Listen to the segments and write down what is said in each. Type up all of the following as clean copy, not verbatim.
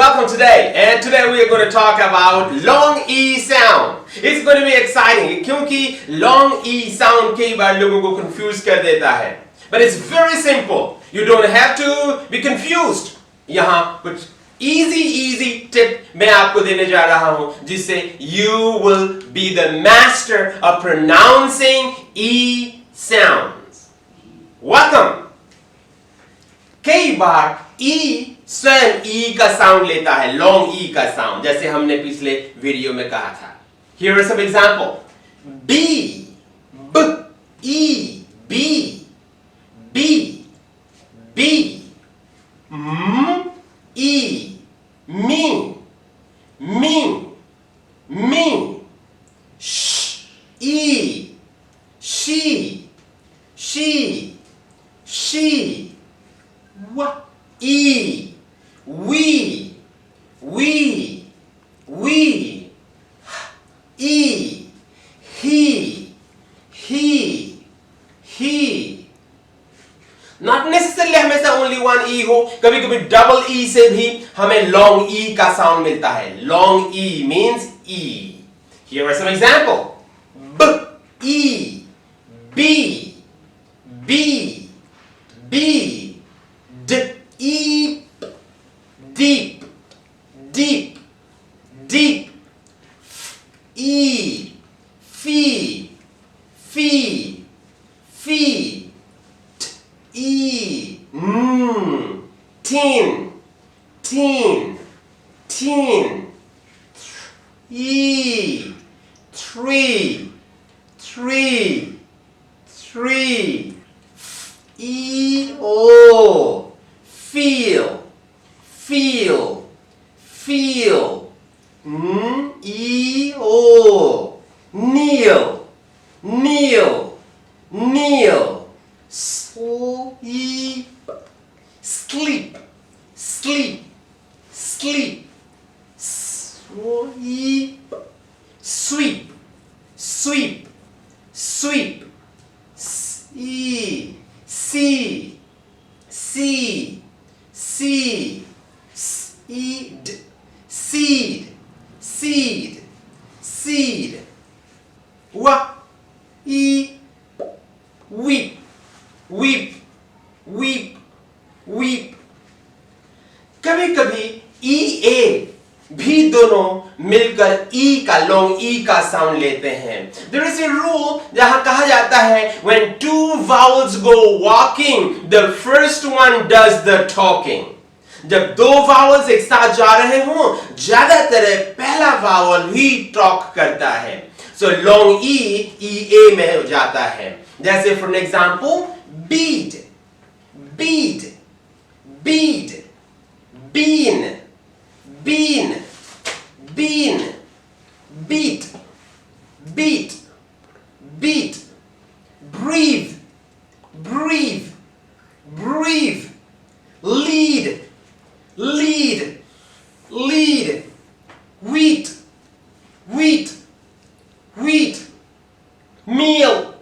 welcome today. And today we are going to talk about long E sound. It's going to be exciting क्योंकि long E sound कई बार लोगों को confuse कर देता है. But it's very simple. You don't have to be confused. यहाँ कुछ easy tip मैं आपको देने जा रहा हूँ जिससे you will be the master of pronouncing E sounds. Welcome. कई बार E स्वयं E का साउंड लेता है, लॉन्ग E का साउंड, जैसे हमने पिछले वीडियो में कहा था. Here are some example. B, B, E, B, B, B, M, E, me, me, me, sh, E, she, what, E, we, E, he. Not necessarily हमेशा only one E हो, कभी कभी double E से भी हमें long E का sound मिलता है. Long E means E. Here are some example. B, E, B, B, B, D, E, deep, deep, deep, E, fee, fee, fee, E, tin, tin, tin, E, tree, tree, tree, E, O, feel, feel, feel, E, O, kneel, kneel, kneel, sleep, sleep, sleep, sleep, sleep, sweep, sweep, sweep, see, see, see, see, seed, seed, seed, seed, weep, weep, weep, weep, weep. कभी कभी E A भी दोनों मिलकर E का long E का sound लेते हैं. There is a rule जहां कहा जाता है when two vowels go walking, the first one does the talking. जब दो vowels एक साथ जा रहे हों, ज्यादातर पहला vowel ही talk करता है. So long E A में हो जाता है. जैसे for an example, bead, bead, bead, bean, bean, bean, beat, beat, beat, breathe, breathe, breathe, lead, lead, lead, wheat, wheat, wheat, meal,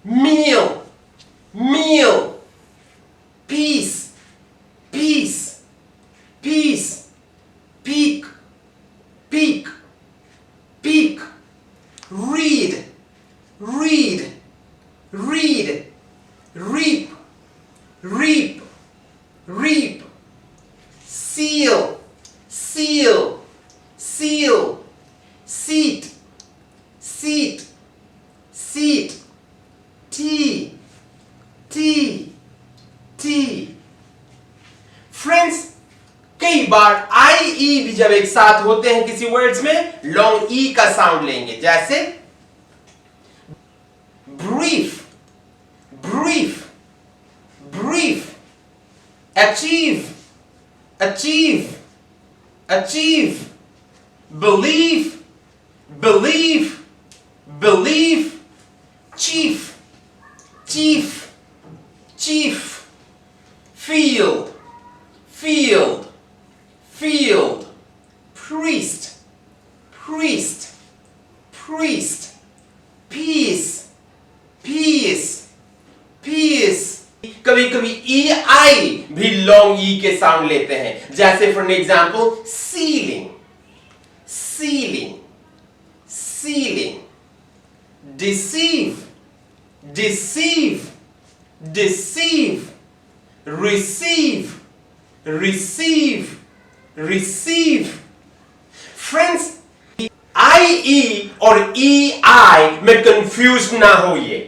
meal, meal, peace, peace, peace, peak, peak, peak, read, read, read, reap, reap, reap, seal, seal, seal, seat, seat, seat, tea, tea, tea. Friends, कई बार I E भी जब एक साथ होते हैं किसी words में long E का साउंड लेंगे. जैसे brief, brief, brief, achieve, achieve, achieve, believe, believe, believe, chief, chief, chief, field, field, field, priest, priest, priest, peace, peace, peace. कभी कभी E I भी लॉन्ग E के साउंड लेते हैं, जैसे for example ceiling, ceiling, ceiling, deceive, deceive, deceive, receive, receive, receive. Friends, IE और EI में confuse ना होइए।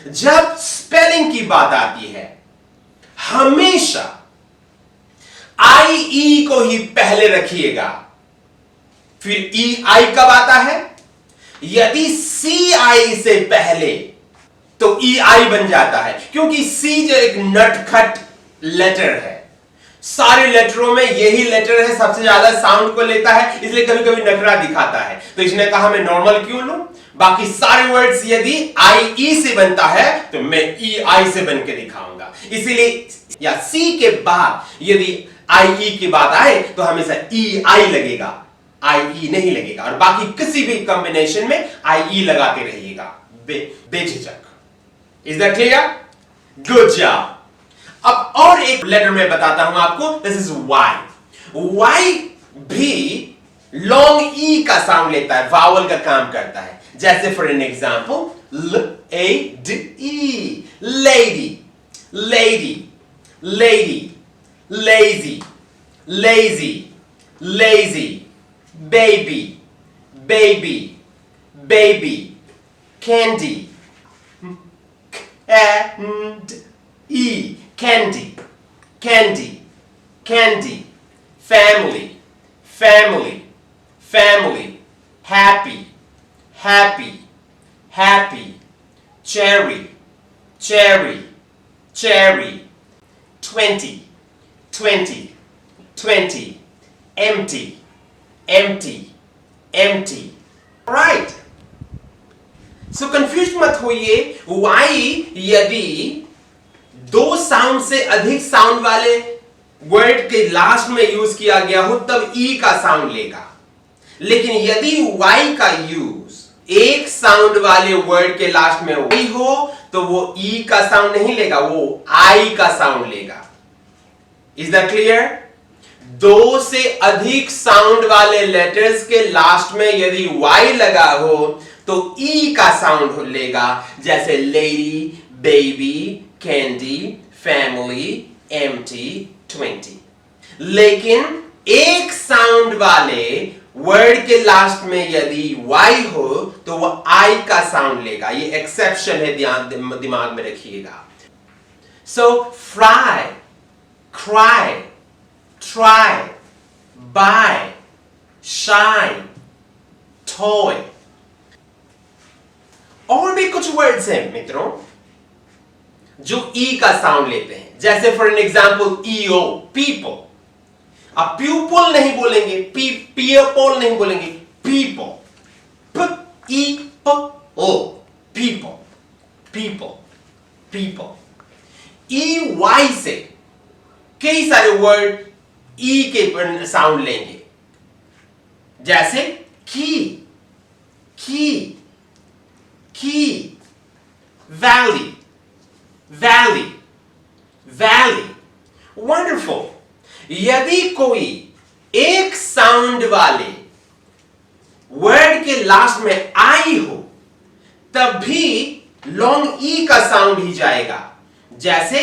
जब स्पेलिंग की बात आती है हमेशा IE को ही पहले रखिएगा, फिर EI कब आता है? यदि CI से पहले तो EI बन जाता है, क्योंकि C जो एक नटखट लेटर है, सारे लेटरों में यही लेटर है सबसे ज्यादा साउंड को लेता है, इसलिए कभी कभी नखरा दिखाता है। तो इसने कहा मैं नॉर्मल क्यों लूं, बाकी सारे वर्ड्स यदि IE से बनता है तो मैं EI से बन के दिखाऊंगा। इसीलिए या C के बाद यदि IE की बात आए तो हमेशा EI लगेगा, IE नहीं लगेगा, और बाकी किसी भी कॉम्बिनेशन में IE लगाते रहिएगा बेझिझक। Is that clear? Good job. अब और एक लेटर में बताता हूं आपको, दिस इज Y। Y भी लॉन्ग E का साउंड लेता है, वावल का काम करता है, जैसे for an example LADE, lady, lady, lady, lazy, lazy, lazy, baby, baby, baby, candy, candy, candy, candy, family, family, family, happy, happy, happy, cherry, cherry, cherry, 20, 20, 20, empty, empty, empty. Right? So confused मत होइए। Y यदि दो sound से अधिक sound वाले word के last में use किया गया हो तब E का साउंड लेगा, लेकिन यदि Y का यूज एक साउंड वाले वर्ड के लास्ट में Y हो तो वो E का साउंड नहीं लेगा, वो I का साउंड लेगा। Is that clear? दो से अधिक साउंड वाले लेटर्स के लास्ट में यदि Y लगा हो तो E का साउंड लेगा, जैसे lady, baby, candy, family, empty, 20। लेकिन एक साउंड वाले वर्ड के लास्ट में यदि Y हो तो वह I का साउंड लेगा। ये एक्सेप्शन है, दिमाग में रखिएगा। So fry, cry, try, by, shine, toy. और भी कुछ वर्ड्स हैं मित्रों जो E का साउंड लेते हैं, जैसे for an example EO, people. आप प्यूपल नहीं बोलेंगे, पीपल नहीं बोलेंगे, people, P-E-P-O, people, people, people. EY से कई सारे वर्ड E के साउंड लेंगे, जैसे की, की, की, वैली, वैली, वैली। वंडरफुल। यदि कोई एक साउंड वाले वर्ड के लास्ट में I हो तब भी लॉन्ग E का साउंड ही जाएगा, जैसे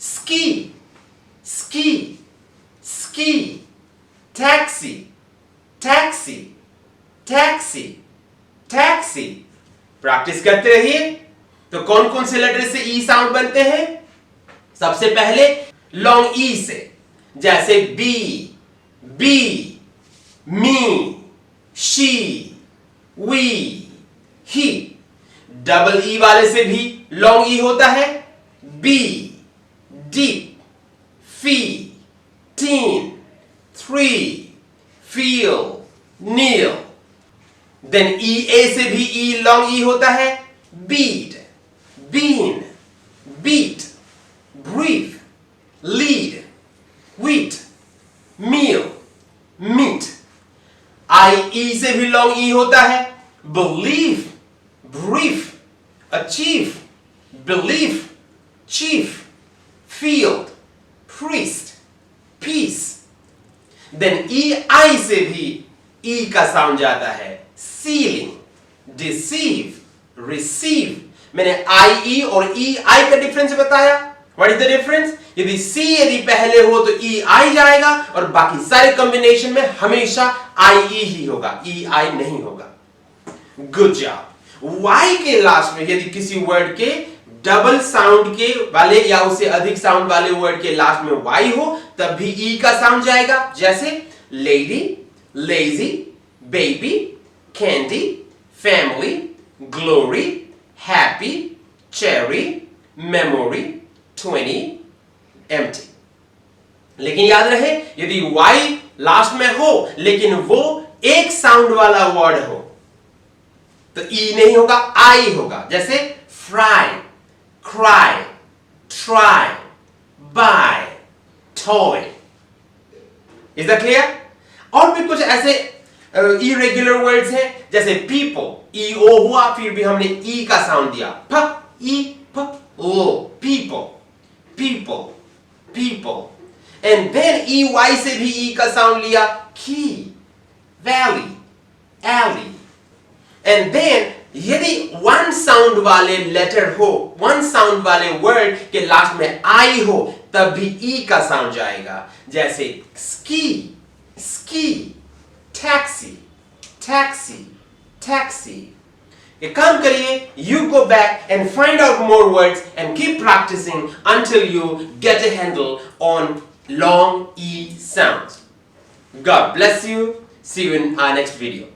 ski, ski, ski, taxi, taxi, taxi, taxi. Practice करते रहिए। तो कौन कौन से लेटर से E साउंड बनते हैं? सबसे पहले लॉन्ग E से, जैसे be, be, me, she, we, he. Double E वाले से भी लॉन्ग E होता है, bee, deep, fee, teen, three, feel, kneel. Then EA से भी E लॉन्ग E होता है, bead, bean, beat, brief, lead, wheat, meal, meat। IE से भी लॉन्ग E होता है, believe, brief, achieve, belief, chief, field, priest, peace. Then EI से भी E का साउंड जाता है. Ceiling, deceive, receive. मैंने IE और EI का डिफरेंस बताया. What is the difference? यदि C यदि पहले हो तो EI जाएगा और बाकी सारे कॉम्बिनेशन में हमेशा IE ही होगा, EI नहीं होगा. Good job. Y के लास्ट में यदि किसी वर्ड के डबल साउंड के वाले या उससे अधिक साउंड वाले वर्ड के लास्ट में Y हो तब भी E का साउंड जाएगा. जैसे lady, lazy, baby, candy, family, glory, happy, cherry, memory, 20, empty. लेकिन याद रहे यदि Y लास्ट में हो लेकिन वो एक साउंड वाला वर्ड हो तो E नहीं होगा, I होगा. जैसे fry, cry, try, buy, toy. Is that clear? और भी कुछ ऐसे irregular words हैं जैसे people, EO हुआ फिर भी हमने E का साउंड दिया. प, E, प, O, people, people, people. And then EY से भी E का साउंड लिया. Key, valley, alley. And then यदि वन साउंड वाले लेटर हो, वन साउंड वाले वर्ड के लास्ट में I हो तब भी E का साउंड जाएगा. जैसे ski, ski, taxi, taxi, taxi. एक काम करिए, you go back and find out more words and keep practicing until you get a handle on long E sounds. God bless you. See you in our next video.